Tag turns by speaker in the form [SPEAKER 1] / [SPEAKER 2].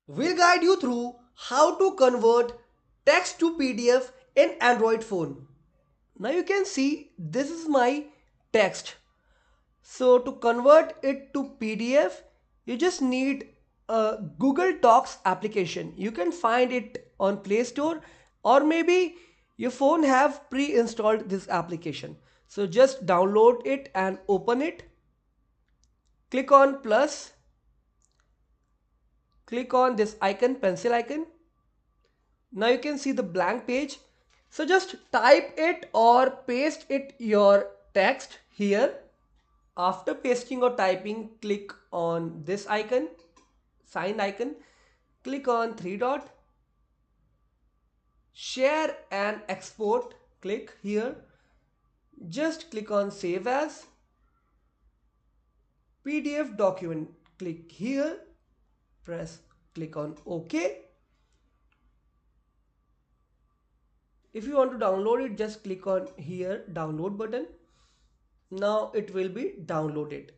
[SPEAKER 1] We'll guide you through how to convert text to PDF in Android phone. Now you can see this is my text. So to convert it to PDF, you just need a Google Docs application. You can find it on Play Store, or maybe your phone have pre-installed this application. So just download it and open it. Click on plus, click on this icon, pencil icon. Now you can see the blank page. So just type it or paste it your text here. After pasting or typing, click on this icon, sign icon, click on three dot, share and export, click here, just click on save as, PDF document, click here, press, click on OK. If you want to download it, just click on here, download button. Now it will be downloaded.